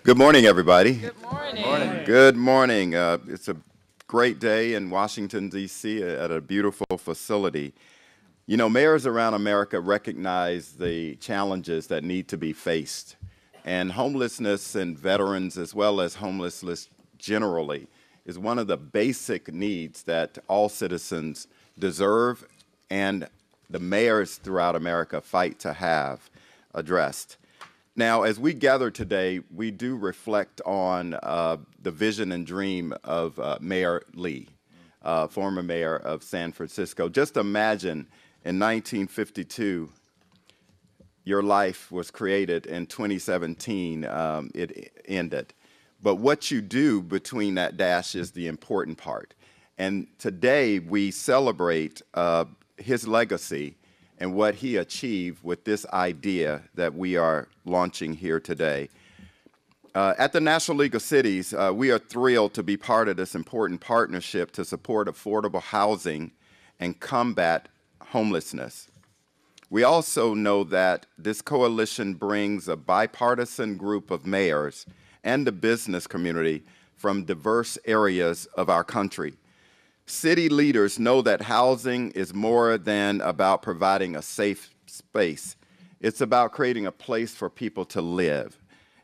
Good morning, everybody. Good morning. Good morning. It's a great day in Washington, D.C. at a beautiful facility. You know, mayors around America recognize the challenges that need to be faced. And homelessness and veterans, as well as homelessness generally, is one of the basic needs that all citizens deserve and the mayors throughout America fight to have addressed. Now, as we gather today, we do reflect on the vision and dream of Mayor Lee, former mayor of San Francisco. Just imagine in 1952, your life was created. In 2017, it ended. But what you do between that dash is the important part. And today, we celebrate his legacy and what he achieved with this idea that we are launching here today. At the National League of Cities, we are thrilled to be part of this important partnership to support affordable housing and combat homelessness. We also know that this coalition brings a bipartisan group of mayors and the business community from diverse areas of our country. City leaders know that housing is more than about providing a safe space. It's about creating a place for people to live.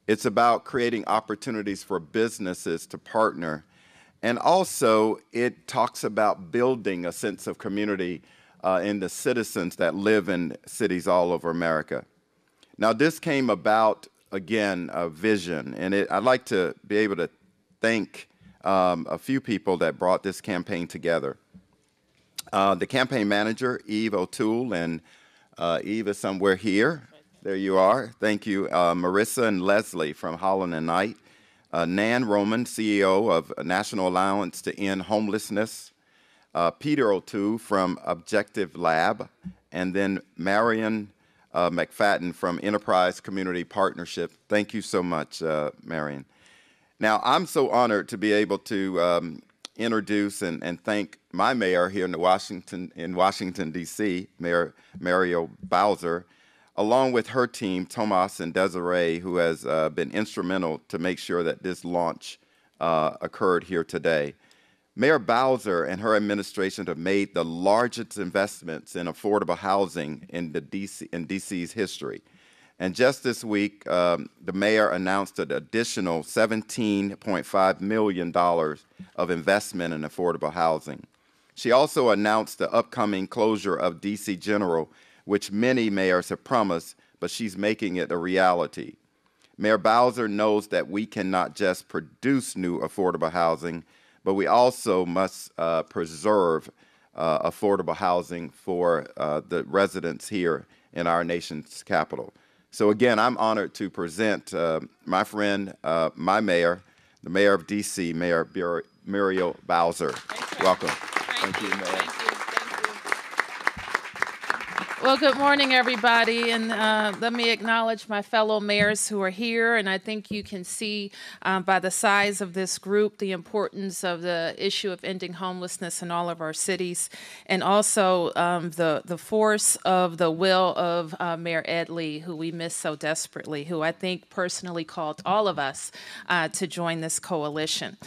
It's about creating opportunities for businesses to partner. And also, it talks about building a sense of community in the citizens that live in cities all over America. Now, this came about, again, a vision. And I'd like to be able to thank a few people that brought this campaign together. The campaign manager, Eve O'Toole, and Eve is somewhere here. There you are. Thank you. Marissa and Leslie from Holland and Knight. Nan Roman, CEO of National Alliance to End Homelessness. Peter O'Toole from Objective Lab. And then Marion McFadden from Enterprise Community Partnership. Thank you so much, Marion. Now, I'm so honored to be able to introduce and thank my mayor here in Washington, D.C., Mayor Mario Bowser, along with her team, Tomas and Desiree, who has been instrumental to make sure that this launch occurred here today. Mayor Bowser and her administration have made the largest investments in affordable housing in D.C.'s history. And just this week, the mayor announced an additional $17.5 million of investment in affordable housing. She also announced the upcoming closure of D.C. General, which many mayors have promised, but she's making it a reality. Mayor Bowser knows that we cannot just produce new affordable housing, but we also must preserve affordable housing for the residents here in our nation's capital. So again, I'm honored to present my friend, my mayor, the mayor of D.C., Mayor Muriel Bowser. Welcome. Thank you, Mayor. Thank you. Well, good morning, everybody, and let me acknowledge my fellow mayors who are here, and I think you can see by the size of this group the importance of the issue of ending homelessness in all of our cities, and also the force of the will of Mayor Ed Lee, who we miss so desperately, who I think personally called all of us to join this coalition.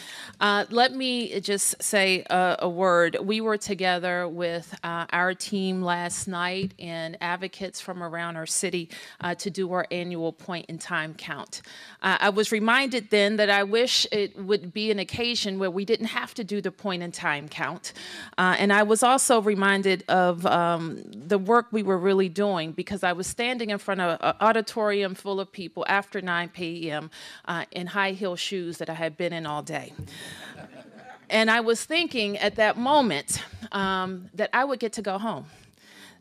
Let me just say a word. We were together with our team last night and advocates from around our city to do our annual point-in-time count. I was reminded then that I wish it would be an occasion where we didn't have to do the point-in-time count. And I was also reminded of the work we were really doing, because I was standing in front of an auditorium full of people after 9 p.m. In high-heel shoes that I had been in all day. And I was thinking at that moment that I would get to go home,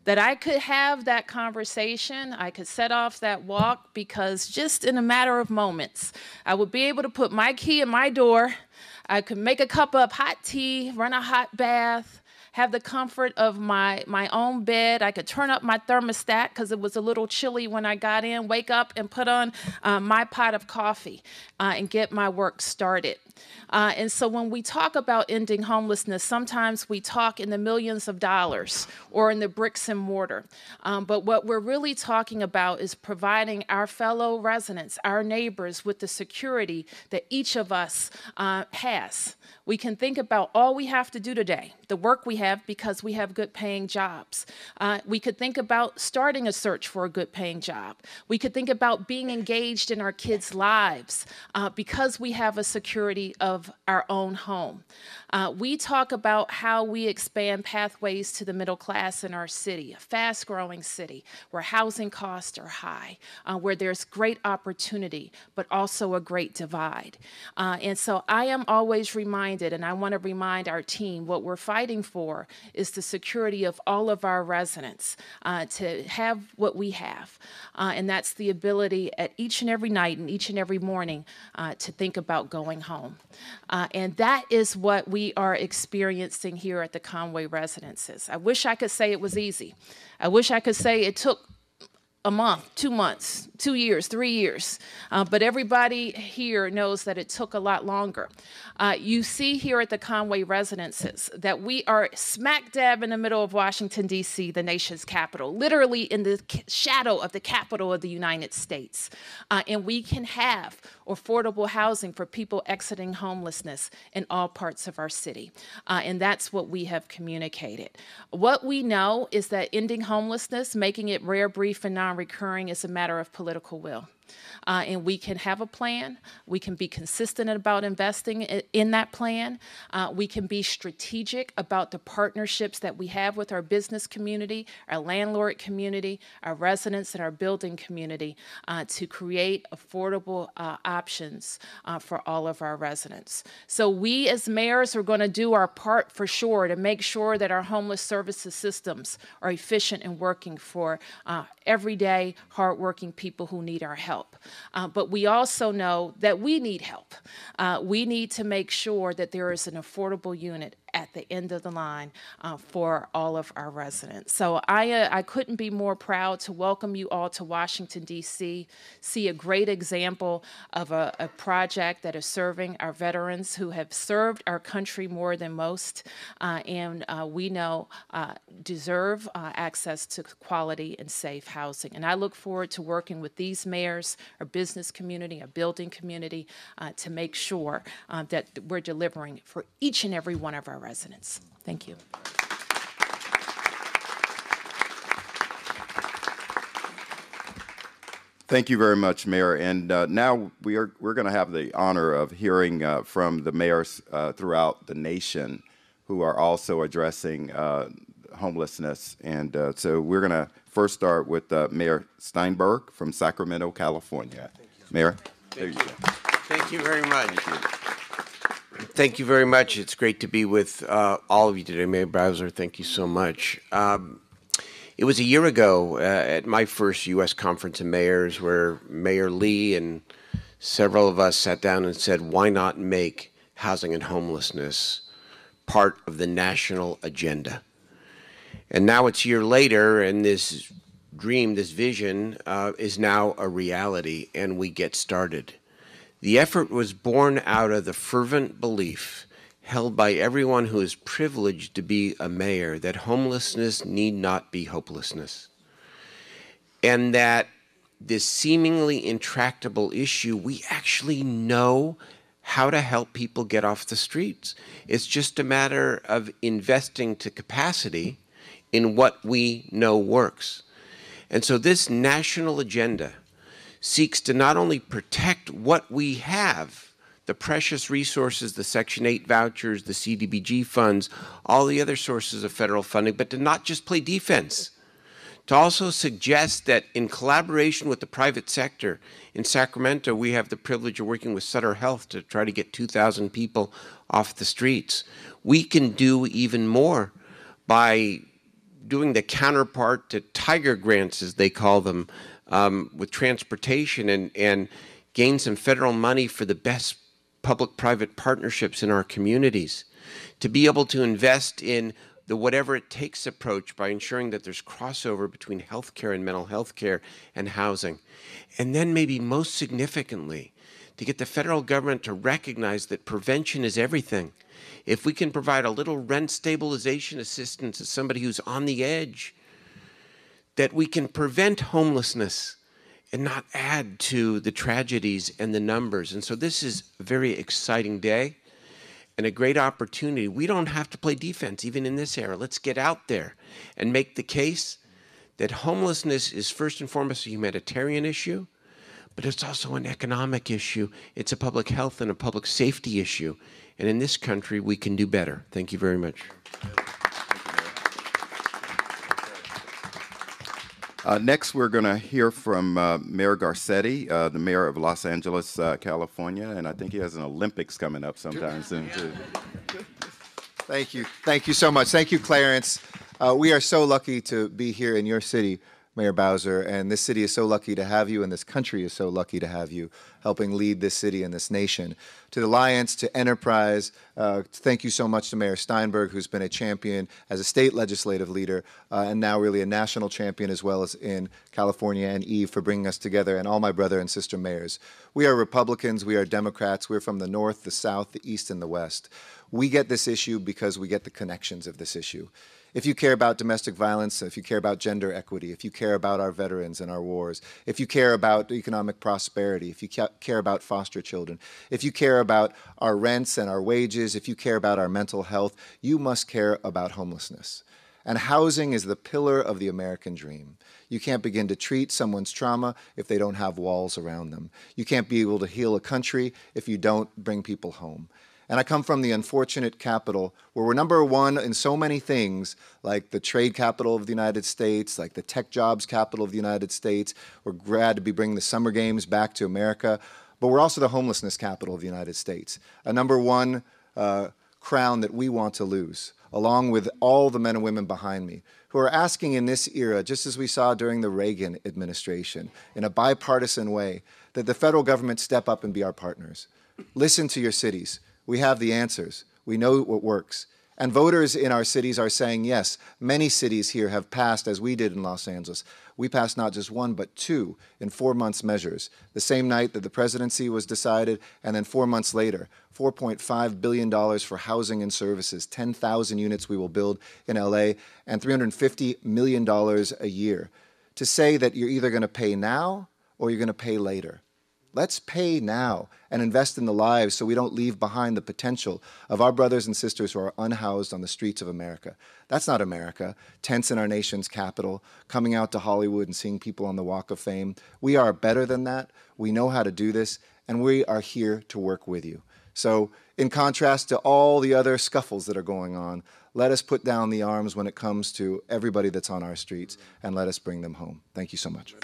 that I could have that conversation, I could set off that walk, because just in a matter of moments, I would be able to put my key in my door, I could make a cup of hot tea, run a hot bath, have the comfort of my own bed. I could turn up my thermostat because it was a little chilly when I got in, wake up and put on my pot of coffee and get my work started. And so when we talk about ending homelessness, sometimes we talk in the millions of dollars or in the bricks and mortar. But what we're really talking about is providing our fellow residents, our neighbors, with the security that each of us has. We can think about all we have to do today, the work we have because we have good paying jobs. We could think about starting a search for a good paying job. We could think about being engaged in our kids' lives because we have a security of our own home. We talk about how we expand pathways to the middle class in our city, a fast-growing city where housing costs are high, where there's great opportunity, but also a great divide. And so I am always reminded, and I want to remind our team, what we're fighting for is the security of all of our residents to have what we have. And that's the ability at each and every night and each and every morning to think about going home. And that is what we are experiencing here at the Conway Residences. I wish I could say it was easy. I wish I could say it took a month, 2 months, 2 years, 3 years. But everybody here knows that it took a lot longer. You see here at the Conway Residences that we are smack dab in the middle of Washington, D.C., the nation's capital, literally in the shadow of the capital of the United States. And we can have affordable housing for people exiting homelessness in all parts of our city. And that's what we have communicated. What we know is that ending homelessness, making it rare, brief, and non-recurring is a matter of political will. And we can have a plan. We can be consistent about investing in that plan. We can be strategic about the partnerships that we have with our business community, our landlord community, our residents, and our building community to create affordable options for all of our residents. So we as mayors are going to do our part for sure to make sure that our homeless services systems are efficient and working for everyday, hardworking people who need our help. But we also know that we need help. We need to make sure that there is an affordable unit at the end of the line for all of our residents. So I couldn't be more proud to welcome you all to Washington, D.C., see a great example of a project that is serving our veterans who have served our country more than most, and we know deserve access to quality and safe housing. And I look forward to working with these mayors, our business community, our building community, to make sure that we're delivering for each and every one of our residents. Thank you. Thank you very much, Mayor. And now we're going to have the honor of hearing from the mayors throughout the nation who are also addressing homelessness. And so we're going to first start with Mayor Steinberg from Sacramento, California. Mayor, there you go. Thank you very much. Thank you very much. It's great to be with all of you today. Mayor Bowser, thank you so much. It was a year ago at my first U.S. Conference of Mayors where Mayor Lee and several of us sat down and said, why not make housing and homelessness part of the national agenda? And now it's a year later, and this dream, this vision, is now a reality, and we get started. The effort was born out of the fervent belief held by everyone who is privileged to be a mayor that homelessness need not be hopelessness, and that this seemingly intractable issue, we actually know how to help people get off the streets. It's just a matter of investing to capacity in what we know works. And so this national agenda seeks to not only protect what we have, the precious resources, the Section 8 vouchers, the CDBG funds, all the other sources of federal funding, but to not just play defense, to also suggest that in collaboration with the private sector, in Sacramento, we have the privilege of working with Sutter Health to try to get 2,000 people off the streets. We can do even more by doing the counterpart to Tiger Grants, as they call them, with transportation and gain some federal money for the best public-private partnerships in our communities, to be able to invest in the whatever it takes approach by ensuring that there's crossover between healthcare and mental health care and housing. And then maybe most significantly, to get the federal government to recognize that prevention is everything. If we can provide a little rent stabilization assistance to somebody who's on the edge, that we can prevent homelessness and not add to the tragedies and the numbers. And so this is a very exciting day and a great opportunity. We don't have to play defense even in this era. Let's get out there and make the case that homelessness is first and foremost a humanitarian issue, but it's also an economic issue. It's a public health and a public safety issue. And in this country, we can do better. Thank you very much. Next, we're going to hear from Mayor Garcetti, the mayor of Los Angeles, California, and I think he has an Olympics coming up sometime soon, too. Thank you. Thank you so much. Thank you, Clarence. We are so lucky to be here in your city, Mayor Bowser, and this city is so lucky to have you, and this country is so lucky to have you helping lead this city and this nation. To the Alliance, to Enterprise, thank you so much to Mayor Steinberg, who's been a champion as a state legislative leader, and now really a national champion as well as in California, and Eve for bringing us together, and all my brother and sister mayors. We are Republicans, we are Democrats, we're from the North, the South, the East, and the West. We get this issue because we get the connections of this issue. If you care about domestic violence, if you care about gender equity, if you care about our veterans and our wars, if you care about economic prosperity, if you care about foster children, if you care about our rents and our wages, if you care about our mental health, you must care about homelessness. And housing is the pillar of the American dream. You can't begin to treat someone's trauma if they don't have walls around them. You can't be able to heal a country if you don't bring people home. And I come from the unfortunate capital where we're number one in so many things, like the trade capital of the United States, like the tech jobs capital of the United States. We're glad to be bringing the summer games back to America. But we're also the homelessness capital of the United States, a number one crown that we want to lose, along with all the men and women behind me who are asking in this era, just as we saw during the Reagan administration, in a bipartisan way, that the federal government step up and be our partners. Listen to your cities. We have the answers. We know what works. And voters in our cities are saying, yes, many cities here have passed, as we did in Los Angeles. We passed not just one, but two in 4 months measures. The same night that the presidency was decided, and then 4 months later, $4.5 billion for housing and services, 10,000 units we will build in LA, and $350 million a year. To say that you're either going to pay now or you're going to pay later. Let's pay now and invest in the lives so we don't leave behind the potential of our brothers and sisters who are unhoused on the streets of America. That's not America. Tents in our nation's capital, coming out to Hollywood and seeing people on the Walk of Fame. We are better than that. We know how to do this, and we are here to work with you. So in contrast to all the other scuffles that are going on, let us put down the arms when it comes to everybody that's on our streets, and let us bring them home. Thank you so much.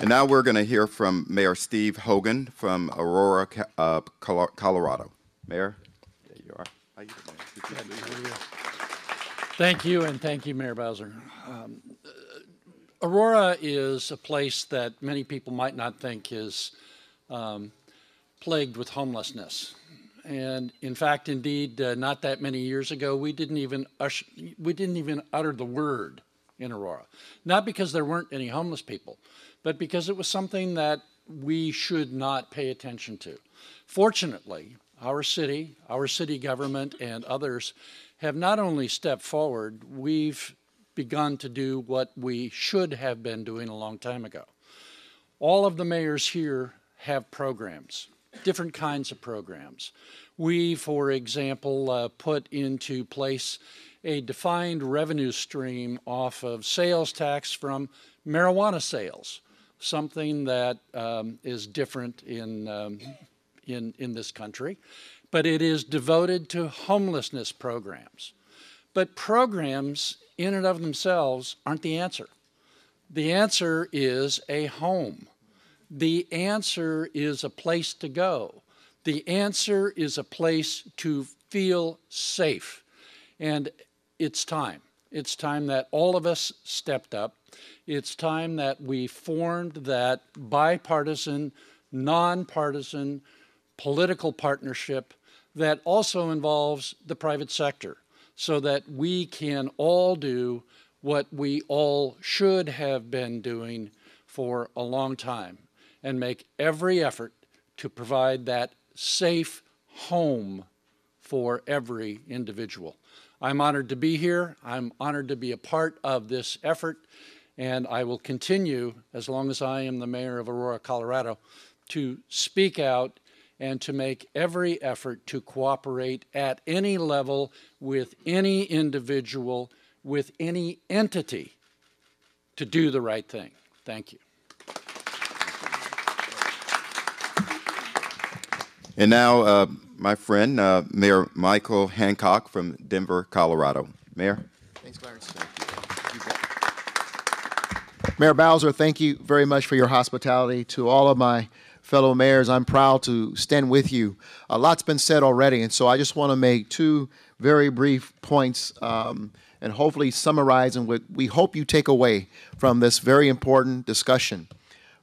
And now we're going to hear from Mayor Steve Hogan from Aurora, Colorado. Mayor, there you are. How you doing? Thank you, and thank you, Mayor Bowser. Aurora is a place that many people might not think is plagued with homelessness. And in fact, indeed, not that many years ago, we didn't even utter the word in Aurora. Not because there weren't any homeless people, but because it was something that we should not pay attention to. Fortunately, our city government, and others have not only stepped forward, we've begun to do what we should have been doing a long time ago. All of the mayors here have programs, different kinds of programs. We, for example, put into place a defined revenue stream off of sales tax from marijuana sales, something that is different in this country, but it is devoted to homelessness programs. But programs in and of themselves aren't the answer. The answer is a home. The answer is a place to go. The answer is a place to feel safe. And it's time. It's time that all of us stepped up. It's time that we formed that bipartisan, nonpartisan political partnership that also involves the private sector, so that we can all do what we all should have been doing for a long time and make every effort to provide that safe home for every individual. I'm honored to be here. I'm honored to be a part of this effort, and I will continue, as long as I am the mayor of Aurora, Colorado, to speak out and to make every effort to cooperate at any level with any individual, with any entity, to do the right thing. Thank you. And now, my friend, Mayor Michael Hancock from Denver, Colorado. Mayor. Thanks, Clarence. Mayor Bowser, thank you very much for your hospitality. To all of my fellow mayors, I'm proud to stand with you. A lot's been said already, and so I just want to make two very brief points and hopefully summarizing what we hope you take away from this very important discussion.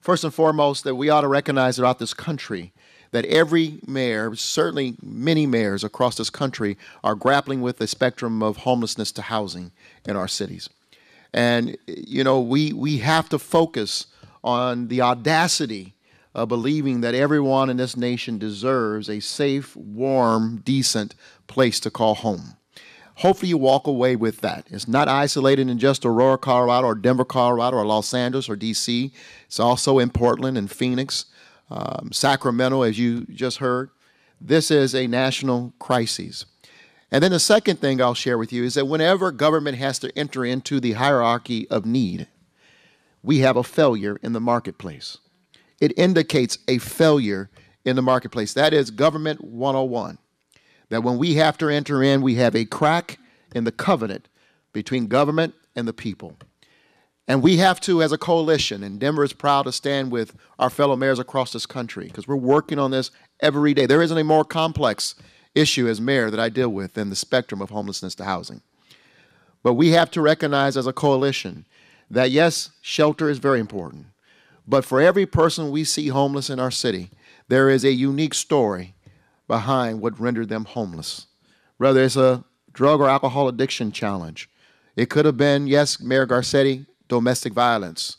First and foremost, that we ought to recognize throughout this country that every mayor, certainly many mayors across this country, are grappling with the spectrum of homelessness to housing in our cities. And, you know, we have to focus on the audacity of believing that everyone in this nation deserves a safe, warm, decent place to call home. Hopefully you walk away with that. It's not isolated in just Aurora, Colorado, or Denver, Colorado, or Los Angeles, or D.C. It's also in Portland and Phoenix, Sacramento, as you just heard. This is a national crisis. And then the second thing I'll share with you is that whenever government has to enter into the hierarchy of need, we have a failure in the marketplace. It indicates a failure in the marketplace. That is government 101. That when we have to enter in, we have a crack in the covenant between government and the people. And we have to, as a coalition, and Denver is proud to stand with our fellow mayors across this country because we're working on this every day. There isn't a more complex issue as mayor that I deal with than the spectrum of homelessness to housing. But we have to recognize as a coalition that, yes, shelter is very important. But for every person we see homeless in our city, there is a unique story behind what rendered them homeless. Whether it's a drug or alcohol addiction challenge. It could have been, yes, Mayor Garcetti, domestic violence.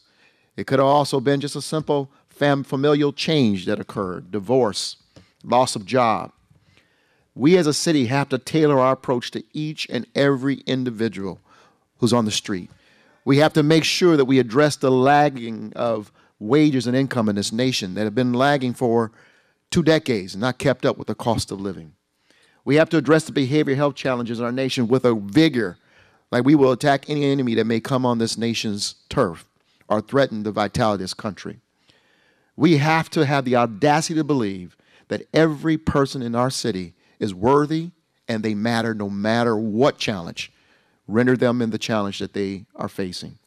It could have also been just a simple familial change that occurred, divorce, loss of job. We as a city have to tailor our approach to each and every individual who's on the street. We have to make sure that we address the lagging of wages and income in this nation that have been lagging for 2 decades and not kept up with the cost of living. We have to address the behavioral health challenges in our nation with a vigor, like we will attack any enemy that may come on this nation's turf or threaten the vitality of this country. We have to have the audacity to believe that every person in our city is worthy and they matter no matter what challenge rendered them in the challenge that they are facing.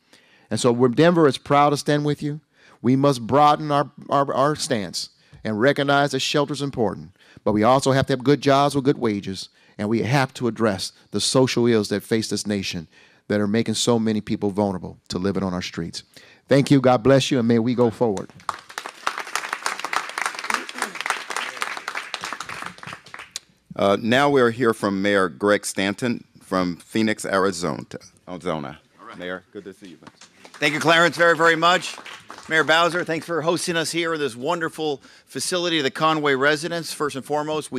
And so when Denver is proud to stand with you, we must broaden our stance and recognize that shelter is important. But we also have to have good jobs with good wages, and we have to address the social ills that face this nation that are making so many people vulnerable to living on our streets. Thank you. God bless you, and may we go forward. Now we'll hear from Mayor Greg Stanton from Phoenix, Arizona. Mayor, good to see you. Thank you, Clarence, very, very much. Mayor Bowser, thanks for hosting us here in this wonderful facility, the Conway residents. First and foremost,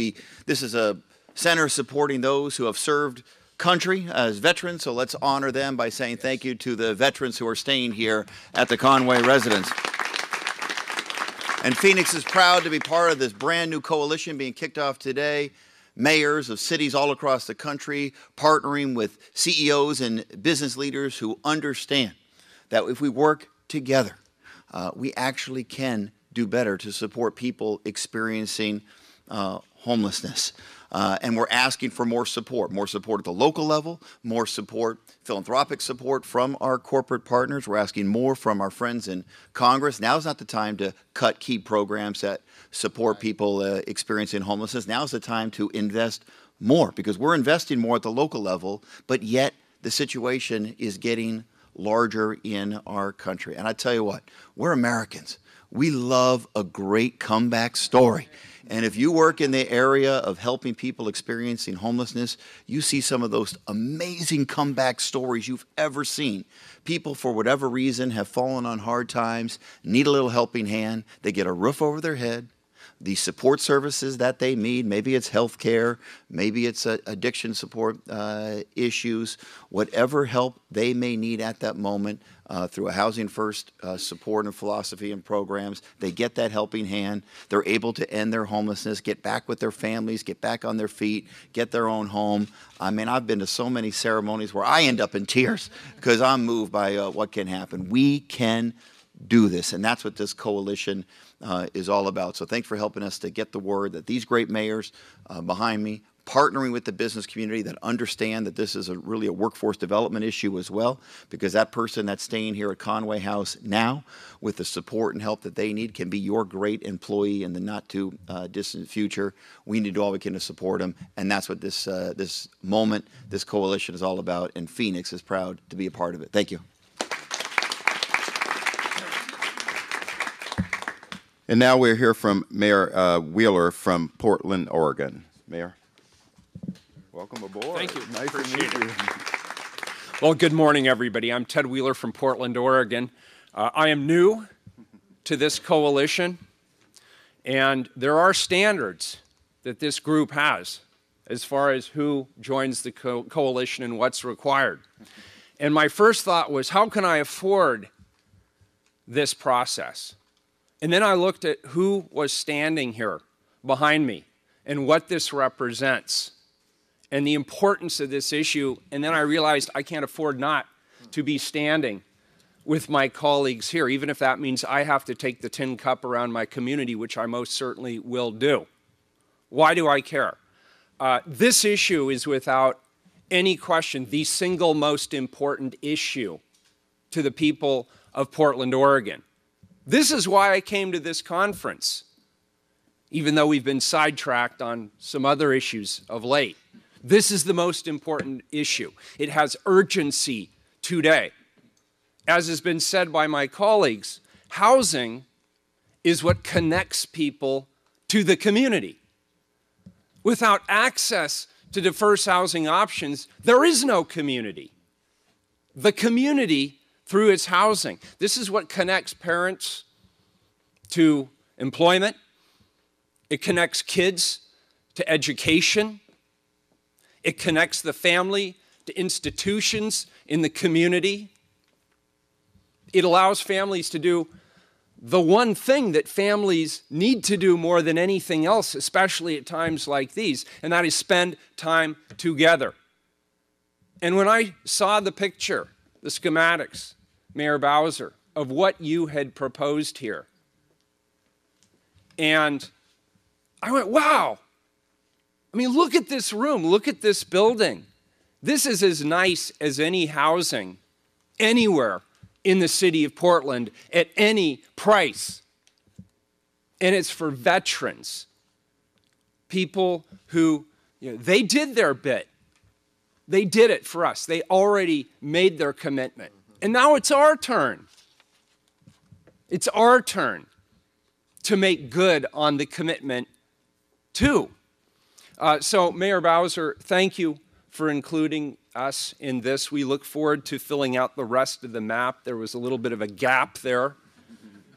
this is a center supporting those who have served country as veterans, so let's honor them by saying thank you to the veterans who are staying here at the Conway residence. And Phoenix is proud to be part of this brand new coalition being kicked off today. Mayors of cities all across the country partnering with CEOs and business leaders who understand that if we work together, we actually can do better to support people experiencing homelessness. And we're asking for more support at the local level, more support, philanthropic support from our corporate partners. We're asking more from our friends in Congress. Now's not the time to cut key programs that support people experiencing homelessness. Now's the time to invest more because we're investing more at the local level, but yet the situation is getting larger in our country. And I tell you what, we're Americans. We love a great comeback story. And if you work in the area of helping people experiencing homelessness, you see some of those amazing comeback stories you've ever seen. People, for whatever reason, have fallen on hard times, need a little helping hand. They get a roof over their head. The support services that they need, maybe it's health care, maybe it's addiction support issues, whatever help they may need at that moment through a Housing First support and philosophy and programs, they get that helping hand. They're able to end their homelessness, get back with their families, get back on their feet, get their own home. I mean, I've been to so many ceremonies where I end up in tears because I'm moved by what can happen. We can do this, and that's what this coalition is all about. So thanks for helping us to get the word that these great mayors behind me, partnering with the business community that understand that this is really a workforce development issue as well, because that person that's staying here at Conway House now with the support and help that they need can be your great employee in the not too distant future. We need to do all we can to support them, and that's what this moment, this coalition is all about, and Phoenix is proud to be a part of it. Thank you. And now we'll hear from Mayor Wheeler from Portland, Oregon. Mayor, welcome aboard. Thank you. Nice Appreciate to meet you. Well, good morning, everybody. I'm Ted Wheeler from Portland, Oregon. I am new to this coalition, and there are standards that this group has as far as who joins the coalition and what's required. And my first thought was, how can I afford this process? And then I looked at who was standing here behind me and what this represents and the importance of this issue. And then I realized I can't afford not to be standing with my colleagues here, even if that means I have to take the tin cup around my community, which I most certainly will do. Why do I care? This issue is without any question the single most important issue to the people of Portland, Oregon. This is why I came to this conference, even though we've been sidetracked on some other issues of late. This is the most important issue. It has urgency today. As has been said by my colleagues, housing is what connects people to the community. Without access to diverse housing options, there is no community. The community through its housing. This is what connects parents to employment. It connects kids to education. It connects the family to institutions in the community. It allows families to do the one thing that families need to do more than anything else, especially at times like these, and that is spend time together. And when I saw the picture, the schematics, Mayor Bowser, of what you had proposed here, and I went, wow. I mean, look at this room, look at this building. This is as nice as any housing anywhere in the city of Portland at any price. And it's for veterans, people who, they did their bit. They did it for us. They already made their commitment. And now it's our turn. It's our turn to make good on the commitment too. So Mayor Bowser, thank you for including us in this. We look forward to filling out the rest of the map. There was a little bit of a gap there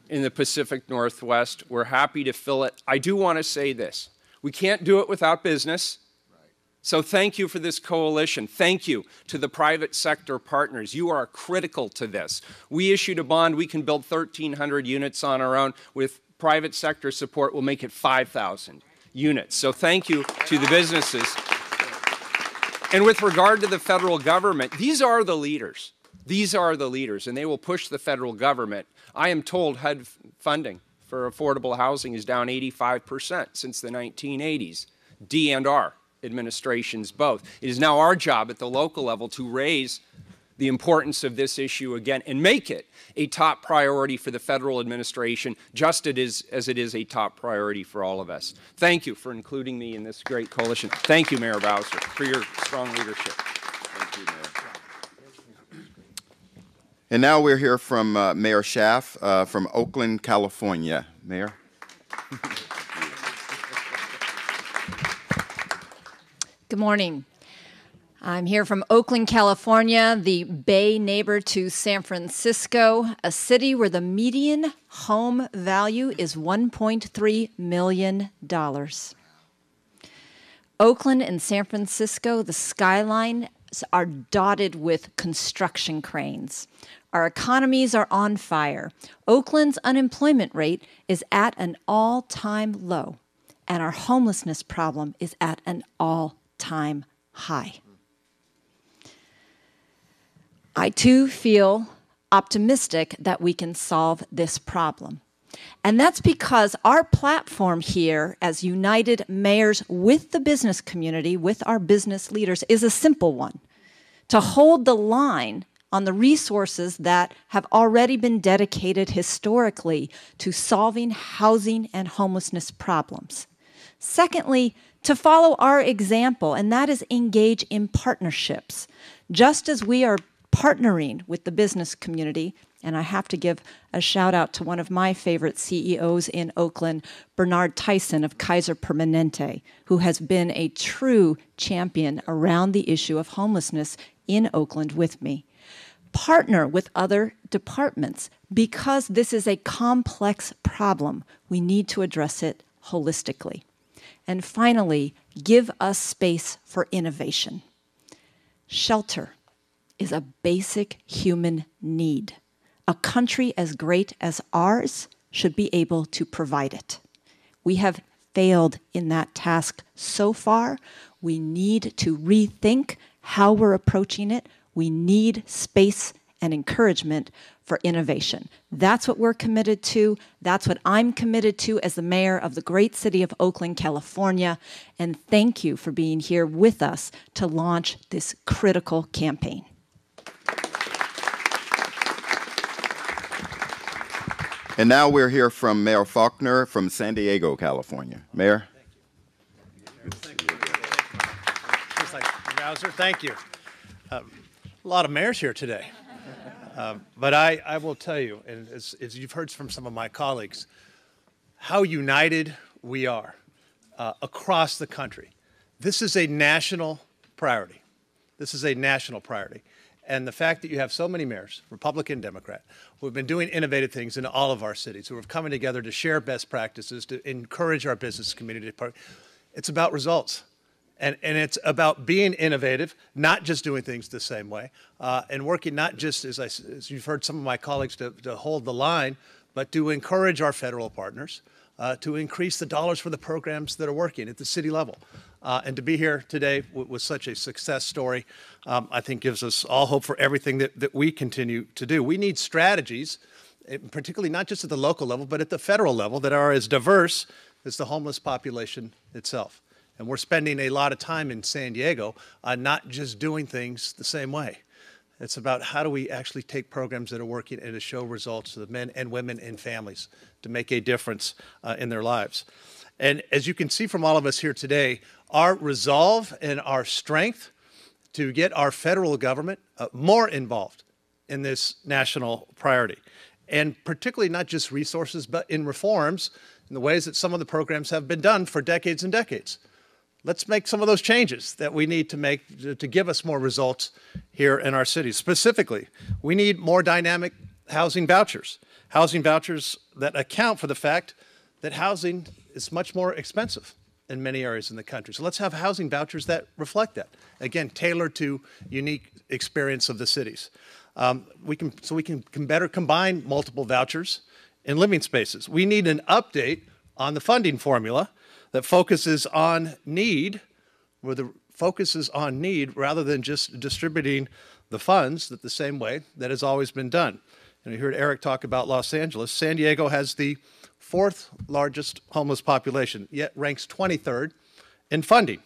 in the Pacific Northwest. We're happy to fill it. I do want to say this. We can't do it without business. So thank you for this coalition. Thank you to the private sector partners. You are critical to this. We issued a bond. We can build 1,300 units on our own. With private sector support, we'll make it 5,000 units. So thank you to the businesses. And with regard to the federal government, these are the leaders. These are the leaders, and they will push the federal government. I am told HUD funding for affordable housing is down 85% since the 1980s. D&R administrations both. It is now our job at the local level to raise the importance of this issue again and make it a top priority for the federal administration, just as it is a top priority for all of us. Thank you for including me in this great coalition. Thank you, Mayor Bowser, for your strong leadership. Thank you, Mayor. And now we'll hear from Mayor Schaaf from Oakland, California. Mayor. Good morning. I'm here from Oakland, California, the Bay neighbor to San Francisco, a city where the median home value is $1.3 million. Oakland and San Francisco, the skylines are dotted with construction cranes. Our economies are on fire. Oakland's unemployment rate is at an all-time low, and our homelessness problem is at an all-time high. I, too, feel optimistic that we can solve this problem. And that's because our platform here as United Mayors with the business community, with our business leaders, is a simple one: to hold the line on the resources that have already been dedicated historically to solving housing and homelessness problems. Secondly, to follow our example, and that is engage in partnerships. Just as we are partnering with the business community, and I have to give a shout out to one of my favorite CEOs in Oakland, Bernard Tyson of Kaiser Permanente, who has been a true champion around the issue of homelessness in Oakland with me. Partner with other departments because this is a complex problem. We need to address it holistically. And finally, give us space for innovation. Shelter is a basic human need. A country as great as ours should be able to provide it. We have failed in that task so far. We need to rethink how we're approaching it. We need space and encouragement for innovation. That's what we're committed to. That's what I'm committed to as the mayor of the great city of Oakland, California. And thank you for being here with us to launch this critical campaign. And now we're here from Mayor Faulkner from San Diego, California. Mayor? Thank you. Bowser, thank you. A lot of mayors here today. But I will tell you, and as you've heard from some of my colleagues, how united we are across the country. This is a national priority. This is a national priority. And the fact that you have so many mayors, Republican, Democrat, who have been doing innovative things in all of our cities, who are coming together to share best practices, to encourage our business community. It's about results. And it's about being innovative, not just doing things the same way, and working not just, as you've heard some of my colleagues, to hold the line, but to encourage our federal partners to increase the dollars for the programs that are working at the city level. And to be here today with such a success story, I think gives us all hope for everything that we continue to do. We need strategies, particularly not just at the local level, but at the federal level, that are as diverse as the homeless population itself. And we're spending a lot of time in San Diego not just doing things the same way. It's about how do we actually take programs that are working and to show results to the men and women and families to make a difference in their lives. And as you can see from all of us here today, our resolve and our strength to get our federal government more involved in this national priority. And particularly not just resources, but in reforms in the ways that some of the programs have been done for decades and decades. Let's make some of those changes that we need to make to give us more results here in our cities. Specifically, we need more dynamic housing vouchers that account for the fact that housing is much more expensive in many areas in the country. So let's have housing vouchers that reflect that. Again, tailored to unique experience of the cities. We can better combine multiple vouchers in living spaces. We need an update on the funding formula that focuses on need, where the focus is on need rather than just distributing the funds the same way that has always been done. And you heard Eric talk about Los Angeles. San Diego has the 4th largest homeless population, yet ranks 23rd in funding.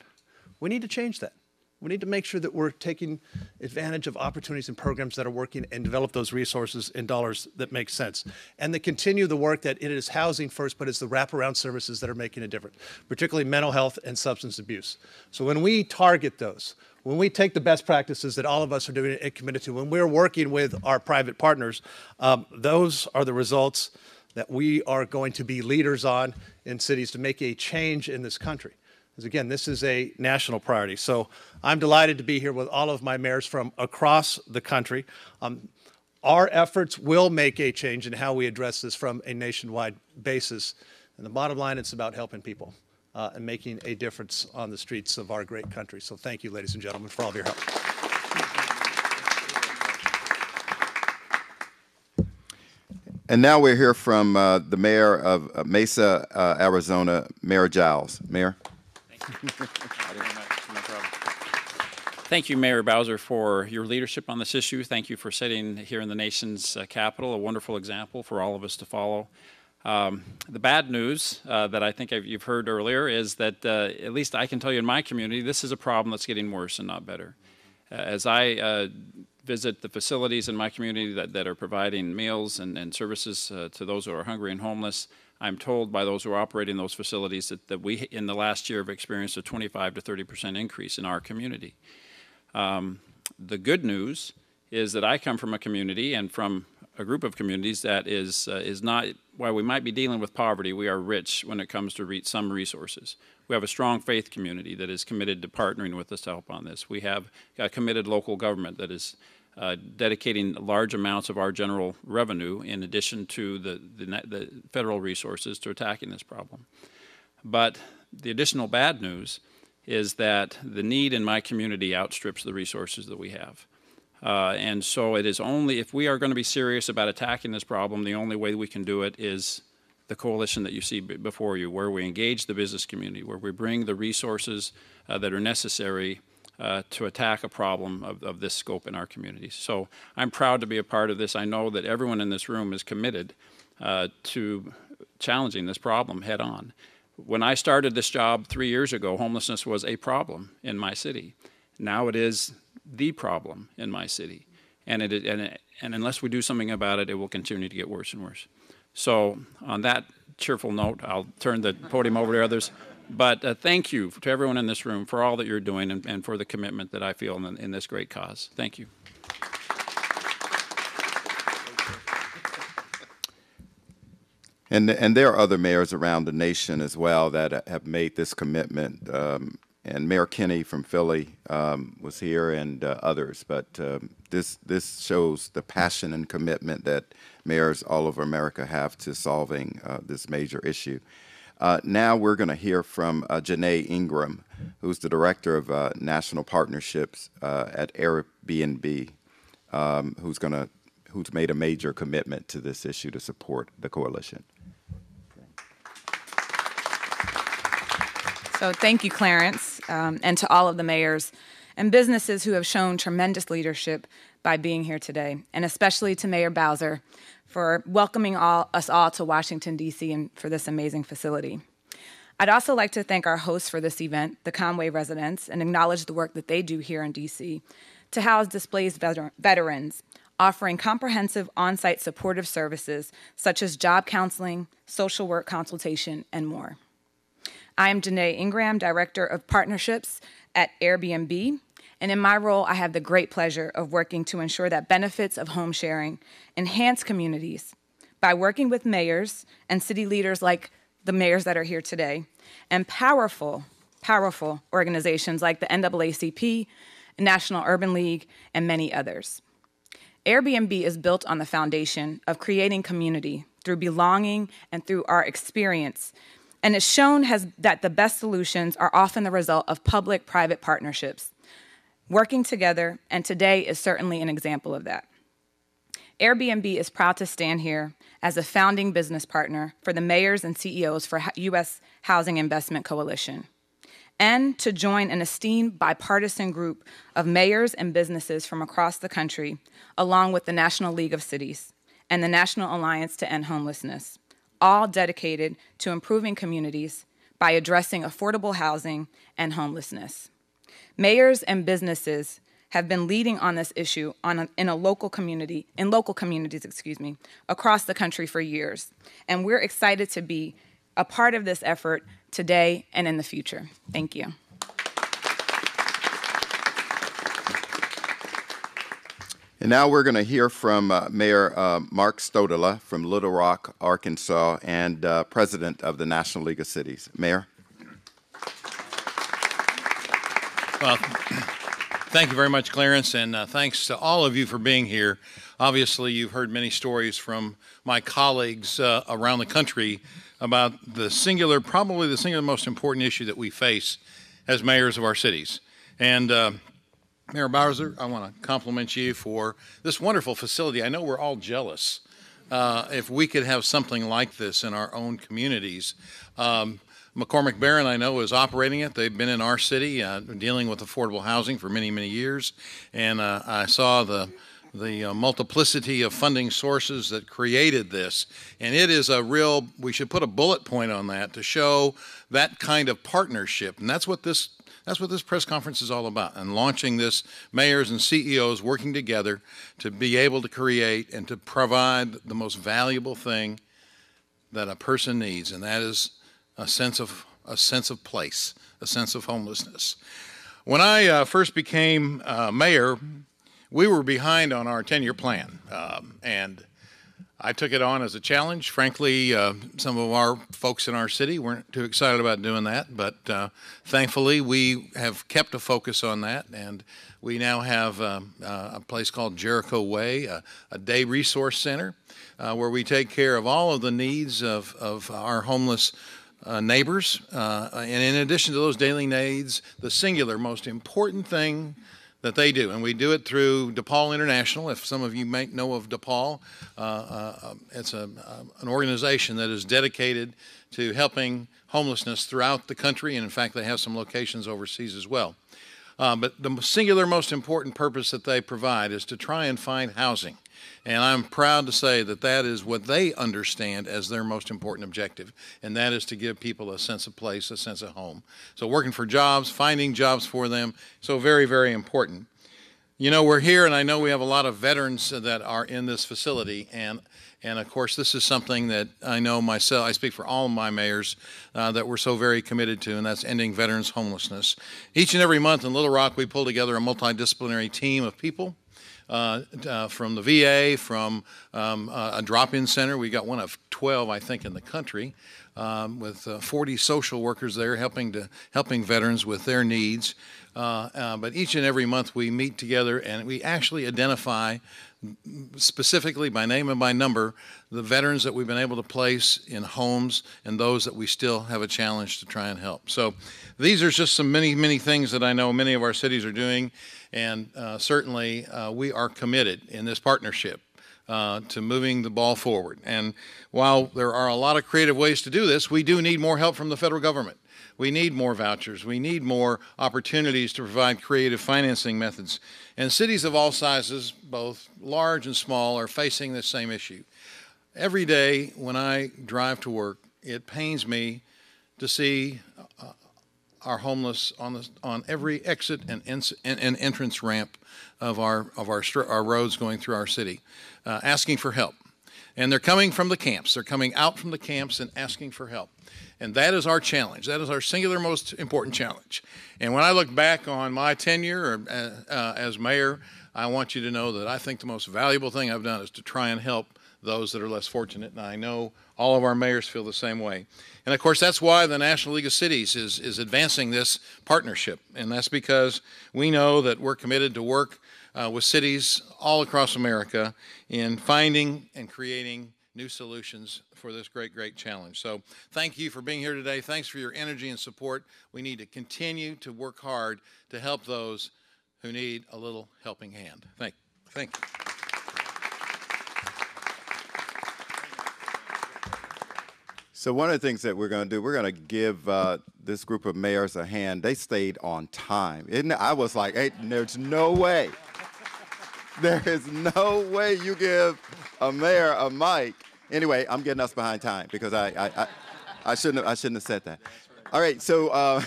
We need to change that. We need to make sure that we're taking advantage of opportunities and programs that are working and develop those resources and dollars that make sense. And to continue the work that it is housing first, but it's the wraparound services that are making a difference, particularly mental health and substance abuse. So when we target those, when we take the best practices that all of us are doing and committed to, when we're working with our private partners, those are the results that we are going to be leaders on in cities to make a change in this country. Because again, this is a national priority. So I'm delighted to be here with all of my mayors from across the country. Our efforts will make a change in how we address this from a nationwide basis. And the bottom line, it's about helping people and making a difference on the streets of our great country. So thank you, ladies and gentlemen, for all of your help. And now we'll hear from the mayor of Mesa, Arizona, Mayor Giles. Mayor. Thank you. Thank you, Mayor Bowser, for your leadership on this issue. Thank you for sitting here in the nation's capital, a wonderful example for all of us to follow. The bad news that I think you've heard earlier is that, at least I can tell you in my community, this is a problem that's getting worse and not better. As I visit the facilities in my community that are providing meals and services to those who are hungry and homeless, I'm told by those who are operating those facilities that we, in the last year, have experienced a 25 to 30% increase in our community. The good news is that I come from a community and from a group of communities that is not, while we might be dealing with poverty, we are rich when it comes to some resources. We have a strong faith community that is committed to partnering with us to help on this. We have a committed local government that is dedicating large amounts of our general revenue in addition to the federal resources to attacking this problem. But the additional bad news is that the need in my community outstrips the resources that we have. And so it is only, if we are going to be serious about attacking this problem, the only way we can do it is the coalition that you see before you, where we engage the business community, where we bring the resources that are necessary to attack a problem of this scope in our communities. So I'm proud to be a part of this. I know that everyone in this room is committed to challenging this problem head on. When I started this job 3 years ago, homelessness was a problem in my city. Now it is the problem in my city. And unless we do something about it, it will continue to get worse and worse. So on that cheerful note, I'll turn the podium over to others. But thank you to everyone in this room for all that you're doing and for the commitment that I feel in this great cause. Thank you. And there are other mayors around the nation as well that have made this commitment. And Mayor Kinney from Philly was here, and others. But this shows the passion and commitment that mayors all over America have to solving this major issue. Now we're going to hear from Janae Ingram, who's the Director of National Partnerships at Airbnb, who's made a major commitment to this issue to support the coalition. So thank you, Clarence, and to all of the mayors and businesses who have shown tremendous leadership by being here today, and especially to Mayor Bowser for welcoming us all to Washington, D.C. and for this amazing facility. I'd also like to thank our hosts for this event, the Conway residents, and acknowledge the work that they do here in D.C. to house displaced veterans, offering comprehensive on-site supportive services such as job counseling, social work consultation, and more. I am Janae Ingram, Director of Partnerships at Airbnb, and in my role, I have the great pleasure of working to ensure that benefits of home sharing enhance communities by working with mayors and city leaders like the mayors that are here today, and powerful organizations like the NAACP, National Urban League, and many others. Airbnb is built on the foundation of creating community through belonging and through our experience, and it's shown that the best solutions are often the result of public-private partnerships, working together, and today is certainly an example of that. Airbnb is proud to stand here as a founding business partner for the mayors and CEOs for U.S. Housing Investment Coalition, and to join an esteemed bipartisan group of mayors and businesses from across the country, along with the National League of Cities and the National Alliance to End Homelessness, all dedicated to improving communities by addressing affordable housing and homelessness. Mayors and businesses have been leading on this issue in local communities, across the country for years. And we're excited to be a part of this effort today and in the future. Thank you. And now we're going to hear from Mayor Mark Stodela from Little Rock, Arkansas, and President of the National League of Cities. Mayor. Well, thank you very much, Clarence, and thanks to all of you for being here. Obviously, you've heard many stories from my colleagues around the country about probably the singular most important issue that we face as mayors of our cities. And Mayor Bowser, I want to compliment you for this wonderful facility. I know we're all jealous if we could have something like this in our own communities. McCormick Barron, I know, is operating it. They've been in our city dealing with affordable housing for many, many years. And I saw the multiplicity of funding sources that created this. And it is we should put a bullet point on that to show that kind of partnership. And that's what this press conference is all about, and launching this, mayors and CEOs working together to be able to create and to provide the most valuable thing that a person needs, and that is a sense of place, a sense of homelessness. When I first became mayor, we were behind on our 10-year plan, and I took it on as a challenge. Frankly, some of our folks in our city weren't too excited about doing that, but thankfully we have kept a focus on that, and we now have a place called Jericho Way, a day resource center, where we take care of all of the needs of our homeless neighbors. And in addition to those daily needs, the singular most important thing that they do, and we do it through DePaul International. If some of you may know of DePaul, it's an organization that is dedicated to helping homelessness throughout the country, and in fact they have some locations overseas as well. But the singular most important purpose that they provide is to try and find housing. And I'm proud to say that that is what they understand as their most important objective, and that is to give people a sense of place, a sense of home. So working for jobs, finding jobs for them, so very, very important. You know, we're here, and I know we have a lot of veterans that are in this facility, and of course this is something that I know myself, I speak for all of my mayors, that we're so very committed to, and that's ending veterans homelessness. Each and every month in Little Rock we pull together a multidisciplinary team of people from the VA, from a drop-in center. We got one of 12, I think, in the country, with 40 social workers there helping veterans with their needs. But each and every month we meet together and we actually identify specifically by name and by number the veterans that we've been able to place in homes and those that we still have a challenge to try and help. So these are just some many things that I know many of our cities are doing, and certainly we are committed in this partnership to moving the ball forward. And while there are a lot of creative ways to do this, we do need more help from the federal government. We need more vouchers. We need more opportunities to provide creative financing methods. And cities of all sizes, both large and small, are facing this same issue. Every day when I drive to work, it pains me to see our homeless on every exit and entrance ramp of our roads going through our city, asking for help. And they're coming from the camps. They're coming out from the camps and asking for help. And that is our challenge. That is our singular most important challenge. And when I look back on my tenure as mayor, I want you to know that I think the most valuable thing I've done is to try and help those that are less fortunate. And I know all of our mayors feel the same way. And of course, that's why the National League of Cities is advancing this partnership. And that's because we know that we're committed to work with cities all across America in finding and creating new solutions for this great challenge. So thank you for being here today. Thanks for your energy and support. We need to continue to work hard to help those who need a little helping hand. Thank you. So one of the things that we're going to do, we're going to give this group of mayors a hand. They stayed on time. I was like, hey, there's no way. There is no way you give a mayor a mic. Anyway, I'm getting us behind time because I shouldn't have said that. All right, so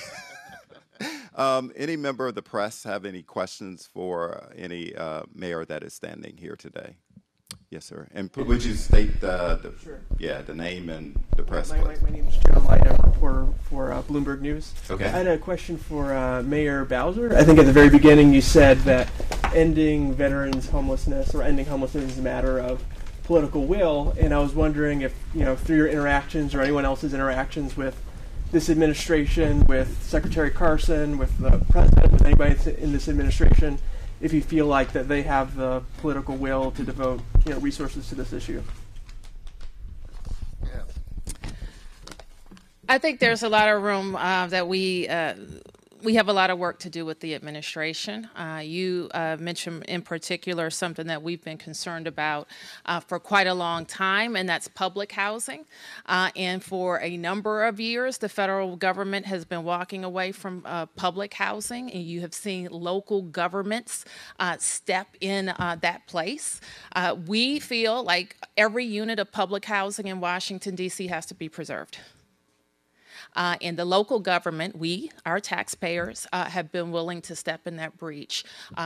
any member of the press have any questions for any mayor that is standing here today? Yes, sir. And would you state the name and the press? My name is Joe Light. I work for Bloomberg News. Okay. I had a question for Mayor Bowser. I think at the very beginning you said that ending veterans homelessness or ending homelessness is a matter of political will, and I was wondering if, through your interactions or anyone else's interactions with this administration, with Secretary Carson, with the president, with anybody in this administration, if you feel like that they have the political will to devote resources to this issue. I think there's a lot of room that we have a lot of work to do with the administration. You mentioned in particular something that we've been concerned about for quite a long time, and that's public housing. And for a number of years, the federal government has been walking away from public housing, and you have seen local governments step in that place. We feel like every unit of public housing in Washington, D.C. has to be preserved. And the local government, our taxpayers, have been willing to step in that breach.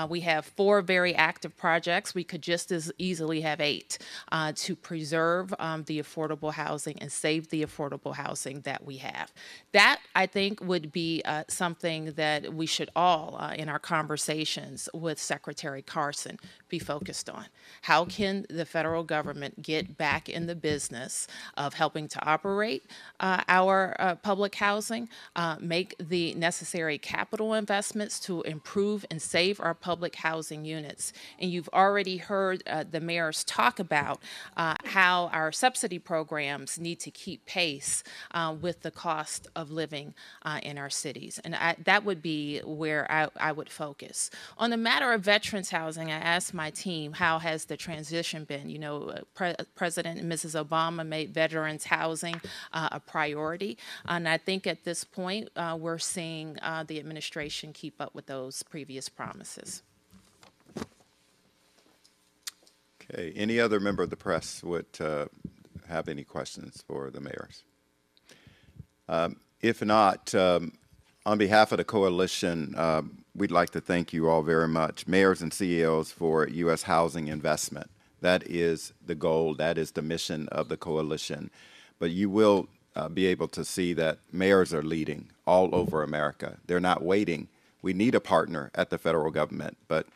We have 4 very active projects. We could just as easily have 8 to preserve the affordable housing and save the affordable housing that we have. That, I think, would be something that we should all, in our conversations with Secretary Carson, be focused on. How can the federal government get back in the business of helping to operate our public housing, make the necessary capital investments to improve and save our public housing units? And you've already heard the mayors talk about how our subsidy programs need to keep pace with the cost of living in our cities. And that would be where I would focus. On the matter of veterans housing, I asked my team, how has the transition been? You know, President and Mrs. Obama made veterans housing a priority. And I think at this point, we're seeing the administration keep up with those previous promises. Okay, any other member of the press would have any questions for the mayors? If not, on behalf of the coalition, we'd like to thank you all very much, mayors and CEOs, for U.S. housing investment. That is the goal, that is the mission of the coalition. But you will be able to see that mayors are leading all over America. They're not waiting. We need a partner at the federal government, but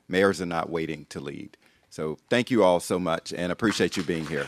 mayors are not waiting to lead. So thank you all so much, and appreciate you being here.